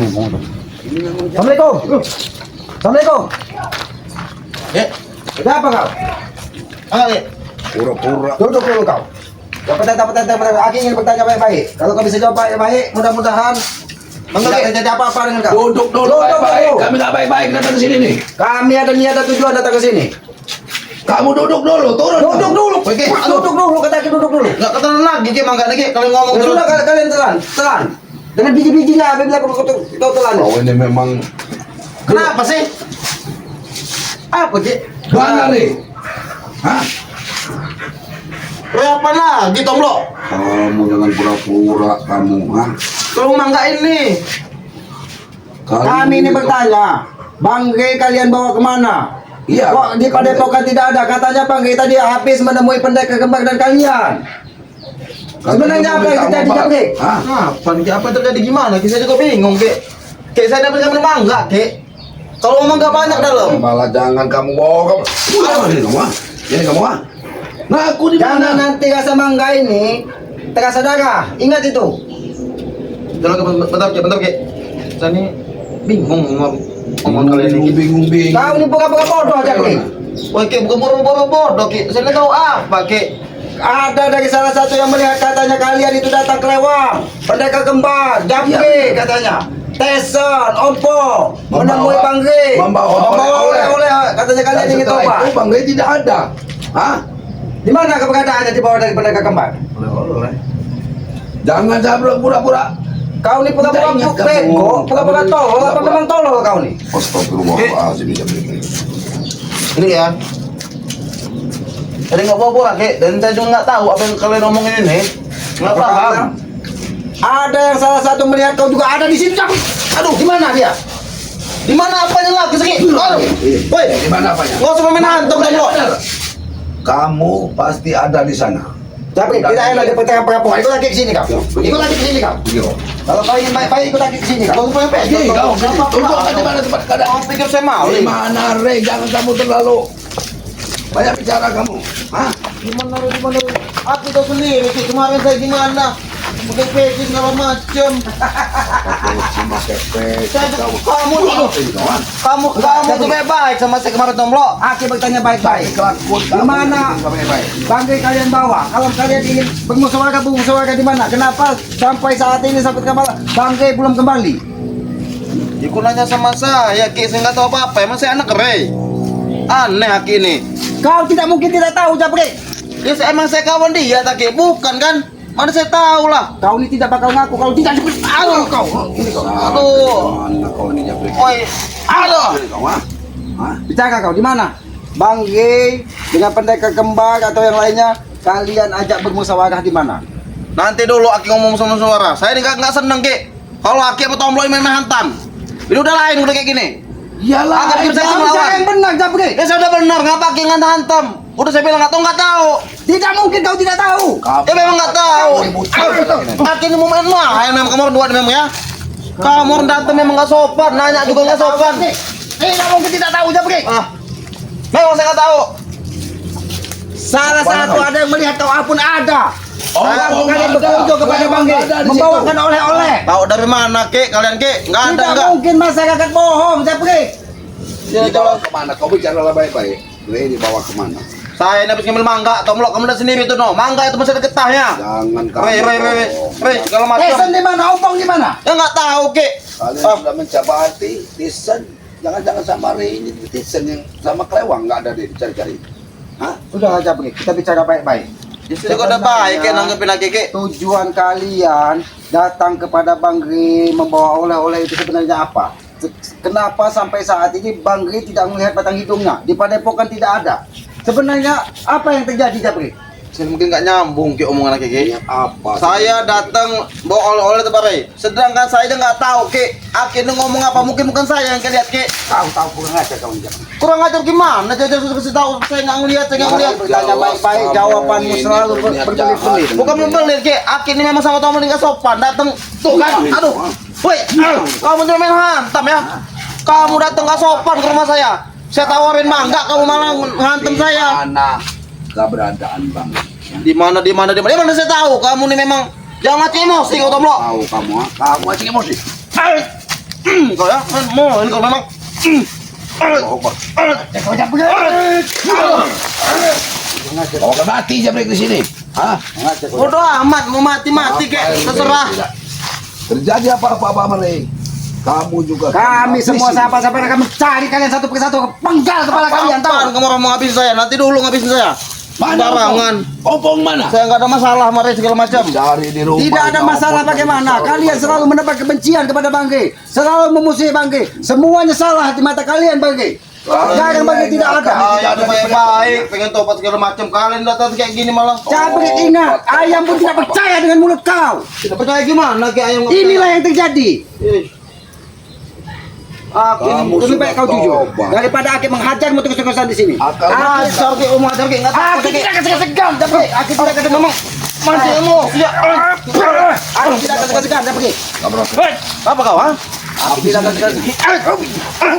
Assalamualaikum. Assalamualaikum. Ada apa kau? Pura-pura. Duduk dulu kau. Dapat. Aku ingin bertanya baik-baik. Kalau kau bisa jawab baik-baik, mudah-mudahan tidak terjadi apa-apa dengan kau. Duduk dulu baik-baik. Kami nggak baik-baik datang ke sini nih. Kami ada niat dan tujuan datang ke sini. Kamu duduk dulu, turun. Duduk dulu. Oke, Duduk dulu, kata aku duduk dulu. Enggak ketelan lagi ki mangga lagi kalau ngomong Ya terus. sudah kalian telan. Dengan biji-bijinya apabila kau telan. Kau ini memang Kenapa sih? Apa sih? mana nih? Hah? Apa lagi Tomlo? Kamu jangan pura-pura kamu, hah? Kalau mangga ini. Kami ini bertanya, bangkai kalian bawa kemana? Iya. Kok di Padepokan tidak ada? Katanya bangkai tadi habis menemui pendekar kembar dan kalian. Sebenarnya apa yang terjadi, Jabrik? Hah? Apa nih? Apa yang terjadi gimana? Saya juga bingung, Kek. Kek saya dapat ngambil mangga, Kek. Kalau mangga banyak dalam. Malah jangan kamu bawa. Ini kamu, ah? Ini kamu, ah? Nah, aku di Jangan mana? nanti rasa mangga ini terasa darah. Ingat itu. Bentar, Kek. Saya ini bingung ngomong kalian ini. Bingung. Kau ini pura-pura bodoh, Jabrik. Wah, Kek, bukan boro-boro bodoh, Kek. Saya nggak tahu apa, Kek. Ada dari salah satu yang melihat katanya kalian itu datang ke Lewang, pendekar kembar, Jabrik katanya. Teson, Ompo, menemui bangkai, Membawa oleh-oleh. Katanya kalian Dan ingin setelah tobat. itu banggai tidak ada. Hah? Di mana keberadaannya dibawa dari pendekar kembar? Jangan saya pura-pura. Kau ini pura-pura Tidak ingat kamu. bego, pura-pura tolol, apa memang tolol kau nih? Astagfirullahaladzim. Ini ya. Jadi nggak apa-apa, Kek. Dan saya juga nggak tahu apa yang kalian omongin ini. Nggak paham. Ada yang salah satu melihat kau juga ada di situ, Jabrik. Aduh, di mana dia? Di mana apanya lagi sih? Aduh. Woi, Di mana apanya? nggak usah main hantam dong lo. Kamu pasti ada di sana. Jabrik, tidak enak di pertengah perempuan. Ikut lagi ke sini kau. Ikut lagi ke sini kau. Iya. Kalau kau ingin baik-baik, ikut lagi ke sini kau. Kau punya Pergi pegi, kau. Tunjukkan di mana tempat keadaan. Kau pikir saya mau? Di mana, Rey? Jangan kamu terlalu banyak bicara kamu. Hah? Gimana? Aku tahu sendiri sih kemarin saya gimana. Pakai peci segala macem. Kamu tuh baik sama saya kemarin Tomlo. Aki bertanya baik-baik. Di mana bangkai kalian bawa? Kalau kalian ingin bermusyawarah di mana? Kenapa sampai saat ini sampai kemarin bangkai belum kembali? Ikut nanya sama saya, Ki, saya nggak tahu apa-apa. Emang saya anak Rey. Aneh Ki ini. Kau tidak mungkin tidak tahu, Jabrik. Ya emang saya kawan dia, tak Ki? Bukan kan? Mana saya tahu lah. Kau ini tidak bakal ngaku kalau tidak disebut. Aduh kau. Ini kau. Aduh. Mana kau ini Jabrik? Oi. Aduh. Ini kau, ah? Hah? Bicara kau di mana? Bangkai dengan pendekar kembar atau yang lainnya kalian ajak bermusyawarah di mana? Nanti dulu Aki ngomong sama suara. Saya ini nggak seneng, Ki. Kalau Aki apa Tomlo main hantam. Ini udah lain udah kayak gini. Iyalah. Agak hidup saya Kau melawan. bicara yang benar, Jabrik. Ya saya udah benar, ngapa Aki nggak hantam? Udah saya bilang nggak tahu. Tidak mungkin kau tidak tahu. Ya memang nggak tahu. Aki ini mau main memang kamu berdua memang ya. Kamu orang datang memang nggak sopan, nanya juga nggak sopan. Tidak mungkin tidak tahu, Jabrik. Memang saya nggak tahu. Salah satu ada yang melihat kau pun ada. Kalian ada. berkunjung kepada bangkai Ada di membawakan situ. oleh-oleh. Tahu dari mana, Ki? Kalian, Ki? Nggak ada, Tidak nggak? mungkin masyarakat bohong, Jabrik. Dibawa kemana? Kau bicaralah baik-baik. Rey dibawa kemana? Saya ini habis ngambil mangga, Tomlo, kamu lihat sendiri tuh, no. Mangga itu masih ada getahnya. Jangan kamu. Rey, segala macam. Teson di mana? Ompong di mana? Ya nggak tahu, Ki. Kalian sudah mencabati Tisen. Jangan-jangan sama Rey ini Tisen yang sama Kelewang nggak ada deh dicari-cari. Hah? Sudah, Jabrik. Kita bicara baik-baik. Justru kok udah baik, Ki, nanggepin lagi, Ki. Tujuan kalian datang kepada Bangri membawa oleh-oleh itu sebenarnya apa? Kenapa sampai saat ini Bangri tidak melihat batang hidungnya? Di Padepokan tidak ada. Sebenarnya apa yang terjadi, Jabri? Saya mungkin nggak nyambung, Ki, omongan Ki. Apa? Saya datang bawa oleh-oleh tempat Rey. Sedangkan saya aja nggak tahu, Ki. Aki ini ngomong apa? Mungkin bukan saya yang lihat, Ki. Tahu kurang ajar kau ini. Kurang ajar gimana? Jadi sudah kasih tahu saya nggak ngelihat, saya nggak ngelihat. Bertanya baik-baik, jawabanmu selalu berbelit-belit. Bukan membelit, Ki. Aki ini memang sama Tomlo nggak sopan. Datang tuh kan. Aduh. Woi, kamu jangan main hantam ya. Kamu datang nggak sopan ke rumah saya. Saya tawarin mangga, kamu malah ngantem saya. Mana keberadaan Bang? Di mana saya tahu kamu nih memang jangan mati emosi kau Tomlo. Tahu kamu, ah? Kamu aja emosi. kau ya. Mau ini kau memang. Kau akan mati Jabrik di sini. Hah? Bodoh amat mau mati kek terserah. Terjadi apa-apa Mare. Kamu juga Kami semua sahabat-sahabat akan mencari kalian satu persatu, penggal kepala kalian tahu. Kapan kamu orang mau ngabisin saya? Nanti dulu ngabisin saya. Mana Barangan. Opong mana? Saya nggak ada masalah mari segala macam. Cari di rumah. Tidak ada masalah bagaimana. Kalian selalu menebar kebencian kepada Bang G. Selalu memusuhi Bang G. Semuanya salah di mata kalian Bang G. Sekarang Bang G tidak ada. Ayam baik-baik, pengen tobat segala macam. Kalian datang kayak gini malah. Cabrik ingat, ayam pun tidak percaya dengan mulut kau. Tidak percaya gimana kayak ayam? Inilah yang terjadi. Kamu Lebih baik kau sudah jujur tobat. daripada Aki menghajarmu terus-terusan di sini. Ajar ke umur ajar ke nggak tahu. Aki tidak akan segan-segan, Cabrik. Aki tidak akan ngomong. Masih emosi ya. Aki tidak akan segan-segan, Cabrik. Apa kau ha? Aki tidak akan segan-segan.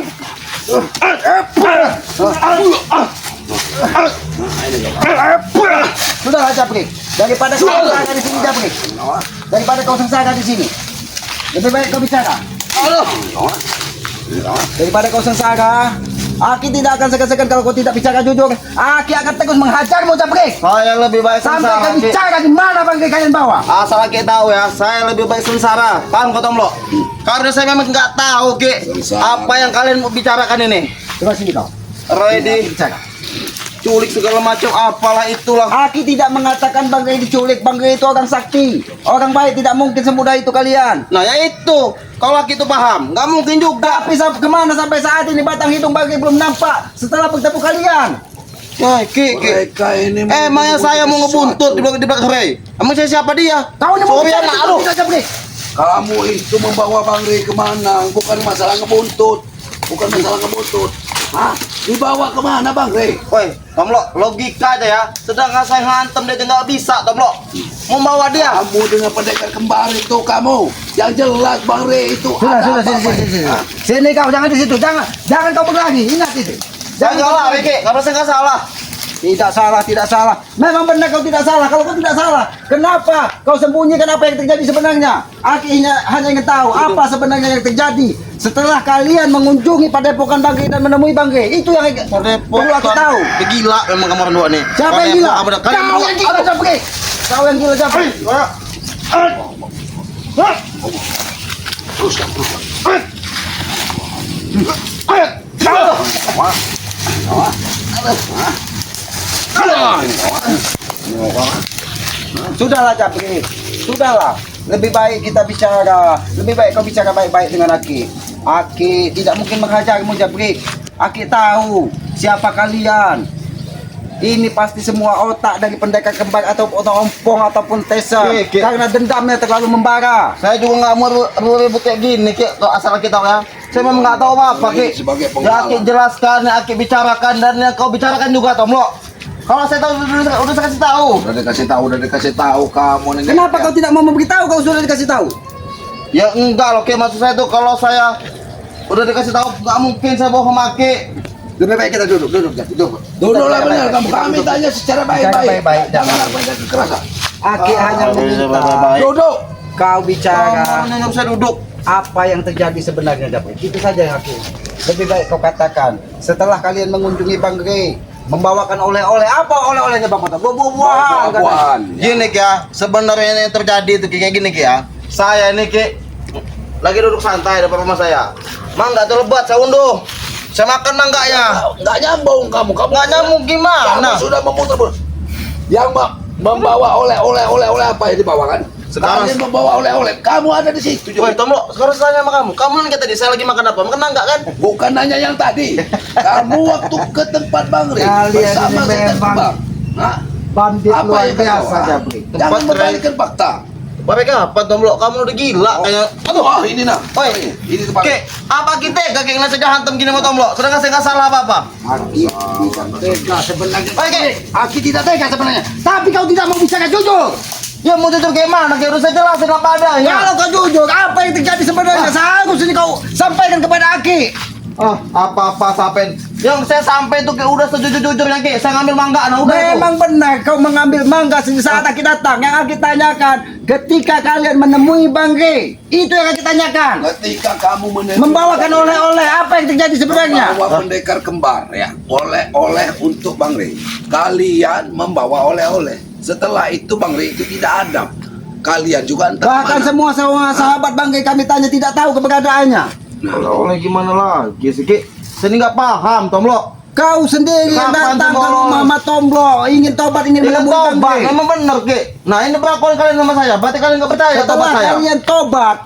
Sudahlah Cabrik. Daripada kau sengsara di sini, Cabrik. Daripada kau sengsara di sini. Lebih baik kau bicara. Daripada kau sengsara, Aki tidak akan segan-segan kalau kau tidak bicara jujur. Aki akan terus menghajarmu, Cabrik. Saya lebih baik Sampai sengsara. kau Ki. bicara di mana Bang G kalian bawa. Asal Ki tahu ya, saya lebih baik sengsara. Paham kau Tomlo? Karena saya memang nggak tahu Ki Sengsara. apa yang kalian mau bicarakan ini. Coba sini kau. Ready, Bicara. culik segala macam apalah itulah. Aki tidak mengatakan Bang G diculik. Bang G itu orang sakti. Orang baik, tidak mungkin semudah itu kalian. Nah ya itu, kalau Ki itu paham, nggak mungkin juga. Tapi kemana sampai saat ini batang hidung Bang G belum nampak setelah bertemu kalian. Ya Ki, Mereka ini emangnya saya mau ngebuntut di belakang Ray? Emang saya siapa dia? Kau ini mau Sorry bicara anak jujur lu. tidak, Cabrik? Kamu itu membawa Bang Rey kemana? Bukan masalah ngebuntut. Bukan masalah ngebuntut. Hah? Dibawa kemana Bang Rey? Woi, Tomlo, logika aja ya. Sedangkan saya ngantem dia nggak bisa, Tomlo. Mau bawa dia. Kamu dengan pendekar kembar itu kamu. Yang jelas Bang Rey itu Sudah, ada sudah, apa-apa. sini. Hah? Sini kau, jangan di situ. Jangan kau berlari. Ingat itu. Saya nggak salah, Riki. Karena saya nggak salah. Tidak salah, tidak salah. Memang benar kau tidak salah. Kalau kau tidak salah, kenapa kau sembunyikan apa yang terjadi sebenarnya? Aki hanya ingin tahu apa sebenarnya yang terjadi setelah kalian mengunjungi Padepokan Bang G dan menemui Bang G. Itu yang perlu aku tahu. Dia gila memang kamar dua nih. Siapa yang gila? Kamu Kau yang gila, Cabrik. Kau yang gila, Cabrik. Sudahlah, Cabrik. Sudahlah. Lebih baik kita bicara. Lebih baik kau bicara baik-baik dengan Aki. Aki tidak mungkin menghajarmu, Cabrik. Aki tahu siapa kalian. Ini pasti semua otak dari pendekar kembar atau ompong ataupun Tesa. Ki. Karena dendamnya terlalu membara. Saya juga nggak mau ribut kayak gini, Ki. Tuh, asal kita ya. Saya memang nggak tahu apa, Ki. Sebagai Ya, pengalaman. Ki jelaskan, ya, Ki bicarakan dan yang kau bicarakan juga, Tomlo. Kalau saya tahu udah saya kasih tahu. Udah dikasih tahu kamu nih. Kenapa kau tidak mau memberitahu? Kau sudah dikasih tahu. Ya enggak loh, Ki. Maksud saya tuh kalau saya udah dikasih tahu nggak mungkin saya bohong sama Ki. Lebih baik kita duduk. Duduklah benar kamu. Kami tanya secara baik-baik. baik-baik. Jangan apa yang kekerasan. Aki hanya meminta baik-baik. Duduk. kau bicara Kamu nggak bisa duduk. apa yang terjadi sebenarnya, Cabrik. Itu saja yang aku. Lebih baik kau katakan. Setelah kalian mengunjungi Bang G, membawakan oleh-oleh, apa oleh-olehnya Bapak? Buah-buahan. katanya. Buan. Gini Ki ya, sebenarnya yang terjadi itu kayak gini Ki ya. Saya ini Ki lagi duduk santai depan rumah saya. Mangga tuh lebat, saya unduh. Saya makan mangganya. Nggak nyambung kamu. Kamu Nggak nyambung gimana? Kamu sudah memutar. Yang membawa oleh-oleh apa yang dibawakan? Sekarang- Kalian membawa oleh-oleh. Kamu ada di situ. Woi Tomlo, sekarang saya tanya sama kamu. Kamu nanya tadi saya lagi makan apa? Makan mangga kan? Bukan nanya yang tadi. Kamu waktu ke tempat Bang Rey Kalian bersama ini Setan memang Kembang. Hah? Bandit Apa luar yang biasa, kau bawa? Cabrik. Jangan Tempat membalikan fakta. Bapak kapan Tomlo? Kamu udah gila kayaknya. Aduh, ini nah. Woi, Ini tempat. Oke, apa kita gak kayak saja hantam gini sama Tomlo? Sedangkan saya nggak salah apa-apa. Aki tidak tega sebenarnya. Oke. Aki tidak tega sebenarnya. Tapi kau tidak mau bicara jujur. Ya mau jujur kayak mana? Kayak udah saya jelasin apa adanya. Kalau kau jujur, apa yang terjadi sebenarnya? Seharusnya kau sampaikan kepada Aki. Apa-apa sampai yang saya sampai tuh kayak udah sejujur-jujurnya Ki, saya ngambil mangga nah udah itu. Memang benar kau mengambil mangga saat Aki datang. Yang Aki tanyakan, ketika kalian menemui Bang Rey, itu yang Aki tanyakan. Ketika kamu menemui Membawakan oleh-oleh, apa yang terjadi sebenarnya? Membawa pendekar kembar ya, oleh-oleh untuk Bang Rey. Kalian membawa oleh-oleh. Setelah itu Bang Rey itu tidak ada. Kalian juga entah Bahkan mana. semua sahabat Bang Rey kami tanya tidak tahu keberadaannya. Oleh gimana lagi sih Ki? Saya ini nggak paham Tomblo. Kau sendiri yang Kapan datang ke Tomblo? rumah Mat Tomblo, ingin tobat, ingin Ini menemui Bang tobat, Rey. memang benar Ki. Nah ini berapa kali kalian sama saya? Berarti kalian nggak percaya tobat Setelah saya? kalian tobat,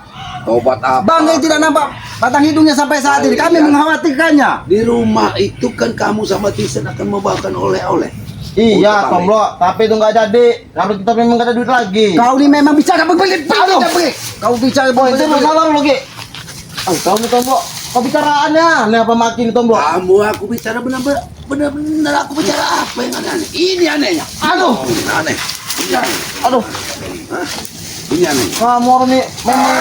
Tobat apa? Bang Rey tidak nampak batang hidungnya sampai saat ini. Kami mengkhawatirkannya. Di rumah itu kan kamu sama Tisen akan membawakan oleh-oleh. Iya Untuk Bang Tomblo, tapi itu nggak jadi. Kalau kita memang nggak ada duit lagi. Kau ini memang bicara berbelit-belit, Aduh. Bang Rey. Kau bicara Boy, itu berbelit-belit. masalah lu Ki. Kau nih Tomblo, kau bicaraannya, ini apa makin Tomblo? Kamu aku bicara benar-benar aku bicara apa yang aneh? Ini anehnya. Aduh. Ini aneh. Ini aneh. Aduh, Hah? Ini aneh. kamu orang nih memang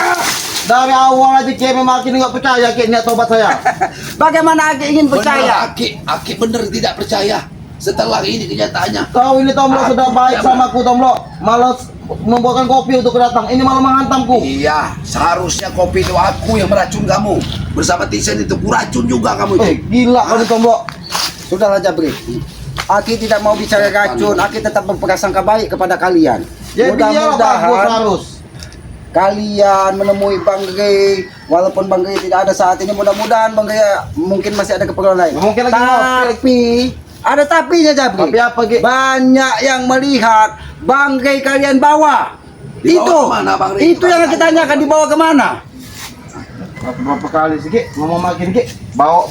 dari awal aja Ki memang makin nggak percaya Ki niat tobat saya. Bagaimana Aki ingin percaya? Benar, Aki benar tidak percaya. Setelah ini kenyataannya. Kau ini Tomblo Aku sudah baik tidak sama aku Tomblo, malas membuatkan kopi untuk datang. Ini malah menghantamku. Iya, seharusnya kopi itu aku yang meracun kamu. Bersama Tisen itu kuracun juga kamu itu. Gila kau nih Tomblo. Sudahlah Jabri. Aki tidak mau bicara racun, Aki tetap berprasangka baik kepada kalian. Ya biar bagus harus. Kalian menemui Bang Rey, walaupun Bang Rey tidak ada saat ini, mudah-mudahan Bang Rey mungkin masih ada keperluan lain. Mungkin lagi Tapi ada tapinya Jabri. Tapi apa Ki? Banyak yang melihat Bang Rey kalian bawa. Dibawa Itu, kemana, Bang Rey? itu yang kita tanyakan, dibawa kemana? Berapa kali sih Ki? Ngomong makin Ki? Bawa.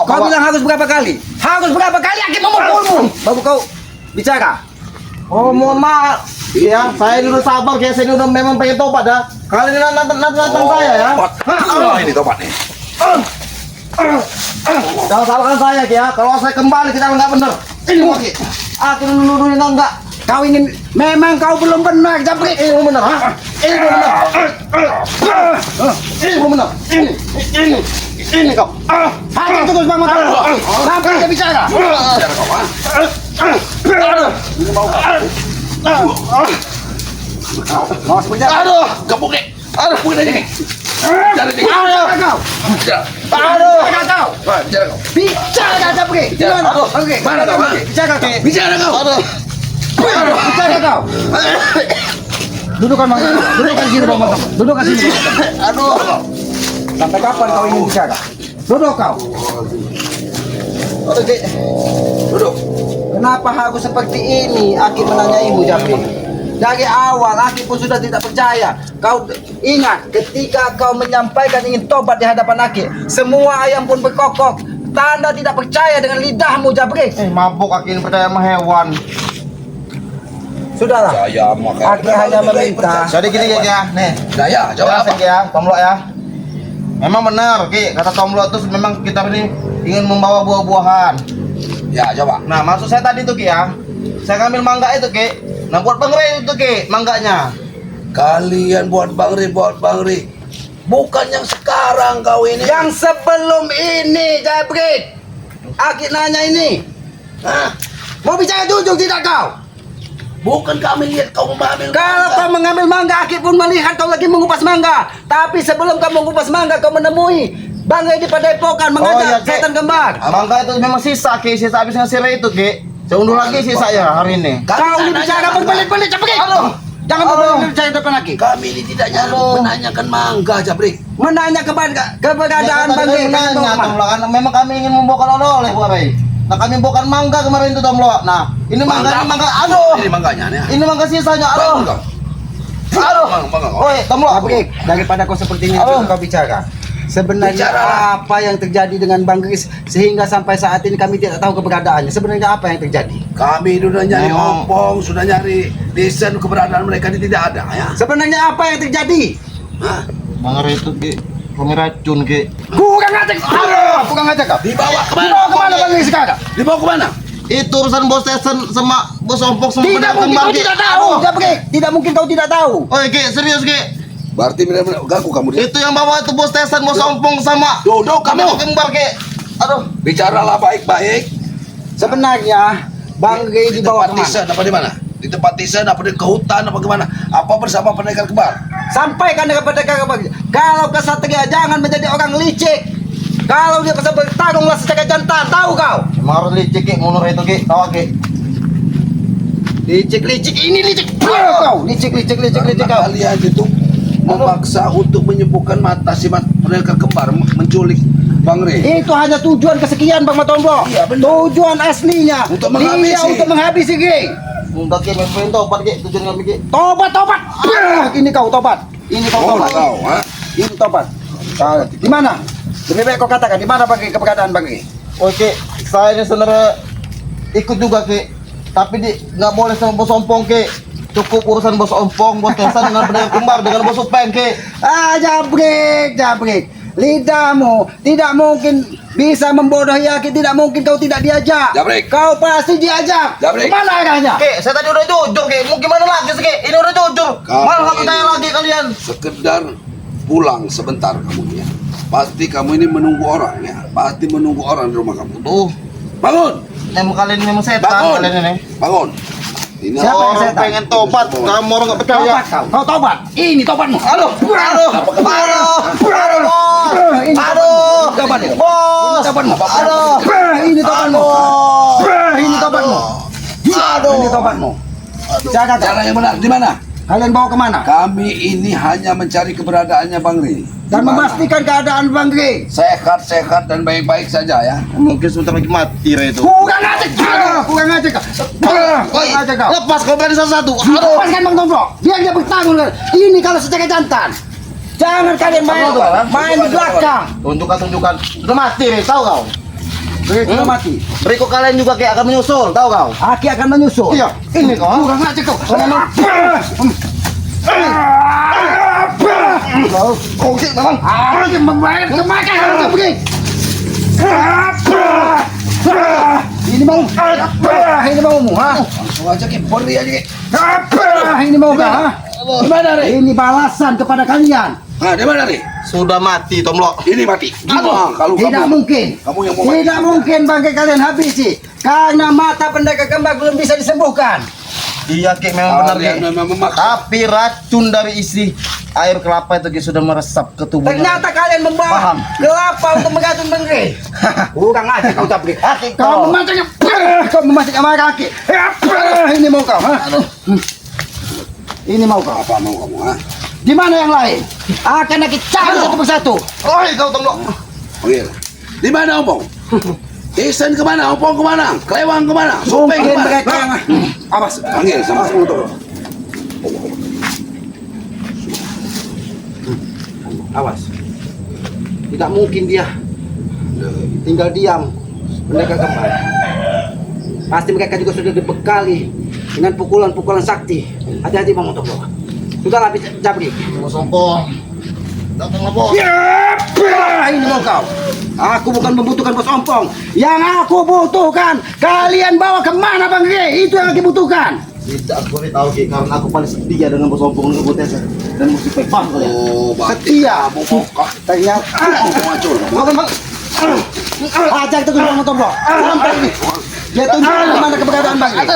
Kau bilang harus berapa kali? Harus berapa kali Aki memukulmu? Baru kau bicara. Oh mohon maaf. Ya, saya dulu sabar Ki, saya dulu memang pengen tobat dah. Kali ini nantang saya ya. Tobat. Ini tobat nih. Jangan salahkan saya Ki ya. Kalau saya kembali kita nggak benar. Ini Ki. Aku dulu enggak. Kau ingin, memang kau belum benar Jabri. Ini belum benar, ha? Ini belum benar. Ini belum benar. Ini kau. Hati terus Bang Mata. Sampai dia bicara. Biar kau, ah. Ini mau Mau sebentar. Aduh, gebuk nih. Aduh, gebuk aja nih. Bicara nih. Kau. Bicara. Aduh. Kau. Bicara kau. Bicara Jabri. Bicara. Gimana? Aduh. Oke. Mana kau, ah? Bicara kau. Bicara kau. Bicara kau. Dudukkan Bang. Dudukkan sini Bang Mata. Dudukkan sini. Aduh. Sampai kapan kau ingin bicara? Duduk kau. Oke. Duduk. Kenapa harus seperti ini? Aki menanyaimu Jabri. Dari awal Aki pun sudah tidak percaya. Kau ingat ketika kau menyampaikan ingin tobat di hadapan Aki, semua ayam pun berkokok. Tanda tidak percaya dengan lidahmu Jabri. Mabuk akhirnya percaya sama hewan. Sudahlah. Saya makanya. Aki hanya meminta. Jadi gini ya, nih. Saya jawab apa? Jelasin Ki ya, Tomblo ya. Memang benar Ki, kata Tomblo itu memang kita ini ingin membawa buah-buahan. Ya, coba. Nah, maksud saya tadi tuh Ki ya, saya ngambil mangga itu Ki. Nah, buat Bang Rey itu Ki, mangganya. Kalian buat Bang Ri. Bukan yang sekarang kau ini. Yang sebelum ini Jabri. Aki nanya ini. Hah? Mau bicara jujur tidak kau? Bukan kami lihat kau mengambil. Kalau kau mengambil mangga, Aki pun melihat kau lagi mengupas mangga. Tapi sebelum kau mengupas mangga, kau menemui Bang Rey di Padepokan mengajak Ki. setan kembar. Mangga itu memang sisa Ki, sisa habis ngasih Rey itu Ki. Saya undur lagi sisa ya hari ini. Kau ini bicara berbelit-belit, Jabri. Jangan berbelit bicara depan Aki. Kami ini tidak menanyakan mangga, Jabri. Menanya keberadaan Ya, Bang Rey. nanya, Tomblo, kan memang kami ingin membawakan oleh-oleh buat Rey. Nah, kami bawakan mangga kemarin itu Tomblo. Nah, ini mangga, aduh. Ini mangganya nih. Ini mangga sisanya, aduh. Mangga. Aduh. Mangga. Oi, Tomblo. Jabri, daripada kau seperti ini Aduh. kau bicara. Sebenarnya Bicara. apa yang terjadi dengan Bang Rey sehingga sampai saat ini kami tidak tahu keberadaannya. Sebenarnya apa yang terjadi? Kami sudah nyari Memang. opong, sudah nyari desain keberadaan mereka ini tidak ada ya. Sebenarnya apa yang terjadi? Hah? Mangga itu Ki, kami racun Ki. Kurang aja. Aduh, kurang aja kau. Dibawa kemana? Dibawa kemana Bang Rey sekarang? Dibawa kemana? Itu urusan bos Tesen sama bos Ompok sama Tidak pedagang mungkin kembar, kau Ki. tidak tahu, Jabri. Tidak mungkin kau tidak tahu. Oi Ki, serius Ki. Berarti benar-benar gaku kamu dia. Itu yang bawa itu bos Tesan, bos Ompong sama Duduk kamu. kembar ke. Aduh. Bicaralah baik-baik. Sebenarnya Bang Rey Di dibawa tempat kemana? tisan apa di mana? Di tempat tisan apa di ke hutan apa kemana? Apa bersama pendekar kembar? Sampaikan kepada kakak, kalau kesatria jangan menjadi orang licik. Kalau dia bisa bertarunglah secara jantan, tahu kau? Emang harus licik Ki, mundur itu Ki. Tahu Ki. Licik ini licik. Kau licik Karena kau. kalian itu memaksa untuk menyembuhkan mata si pendekar kembar menculik Bang Rey. Itu hanya tujuan kesekian Bang Matombro. Iya, benar. Tujuan aslinya Untuk dia menghabisi. untuk menghabisi Rey. Mudah Ki, main tobat Ki, tujuan kami Ki. Tobat. Ini kau tobat. Ini kau Oh, tobat. kau, ha? Ini tobat. Di mana? Lebih baik kau katakan di mana Bang Rey keberadaan Bang Rey? Oke, saya ini sebenarnya ikut juga Ki. Tapi nggak boleh sama bos Ompong Ki. Cukup urusan bos Ompong, bos Tesan dengan pendekar kembar dengan bos Upeng Ki. Jabrik. Lidahmu tidak mungkin bisa membodohi Aki, tidak mungkin kau tidak diajak. Jabrik. Kau pasti diajak. Jabrik. Kemana arahnya? Ki, saya tadi udah jujur Ki. Mau gimana lagi sih Ki? Ini udah jujur. Kamu Malah nggak ini- percaya lagi kalian. Sekedar pulang sebentar kamu ya. Pasti kamu ini menunggu orang ya. Pasti menunggu orang di rumah kamu. Tuh, Bangun. emang kalian ini memang setan Bangun. kalian ini. Bangun. Ini Siapa yang Orang setan? pengen tobat, kamu orang nggak percaya. Tobat kau. Kau tobat. Ini tobatmu. Aduh, Apa kemana? Ini aduh, tobatmu. bos, Tobatmu. aduh, Ini tobatmu. Ini tobatmu. aduh, Ini tobatmu. Jaga kau. Cara yang benar di mana? Kalian bawa kemana? Kami ini hanya mencari keberadaannya Bang Rey. Dan Di mana? memastikan keadaan Bang Rey. Sehat dan baik-baik saja ya. Mungkin sebentar lagi mati Re itu. Kurang aja kau. Kurang aja kau. Kurang aja kau. Lepas kau berani satu-satu. Aduh, Lepaskan Bang Tombro, biar dia bertanggung. Ini kalau secara jantan. Jangan kalian main di belakang. tunjukkan. Udah mati Re, tahu kau? Rey sudah mati. Berikut kalian juga kayak akan menyusul, tahu kau? Aki akan menyusul. Iya, ini kau. Kurang aja kau. Kau sih memang. Yang membayar kemakan harus begini. Ini mau. Ini maumu, ha? Langsung aja Ki, beri aja Ki. Ini mau kah, ha? Di mana Rey? Ini balasan kepada kalian. Nah, di mana Rey? Sudah mati Tomlok. Ini mati. Aduh, Kalau tidak kamu mungkin. Kamu yang mau mati. Tidak mungkin bangkai kalian habisi. Karena mata pendekar kembar belum bisa disembuhkan. Iya Ki, memang benar Kalian Ki. memang memaksa. Tapi racun dari isi air kelapa itu Ki sudah meresap ke tubuhnya. Ternyata kalian membawa Paham. kelapa untuk menggantung Bang Rey. Kurang aja kau Jabrik. Aki Kau memancing, kau memancing sama kaki. Ini mau kau, ha? Ini mau kau. Apa mau kamu ha? Di mana yang lain? Akan aku cari satu persatu. Oi kau Tomlok. Panggil. Di mana Ompong? Isen kemana? Ompong kemana? Kelewang kemana? Supeng Mungkin kemana? mereka yang Awas, panggil sama si motor. awas. Tidak mungkin dia tinggal diam. Mereka kembar. Pasti mereka juga sudah dibekali dengan pukulan-pukulan sakti. Hati-hati Bang Motor. Sudahlah Jabrik. Bos Ompong. Datanglah bos. Ini mau kau. Aku bukan membutuhkan bos ompong. Yang aku butuhkan, kalian bawa kemana Bang Rey? Itu yang aku butuhkan. Tidak aku tahu Ki, karena aku paling setia dengan bos Ompong dengan Tesan dan mesti paham kalian. Oh, Setia. Kamu kokak. Ternyata. Mau hancur. Bukan Bang. Ajak terus Bang Motor. Sampai ini. Dia tunjukkan di mana keberadaan Bang Rey.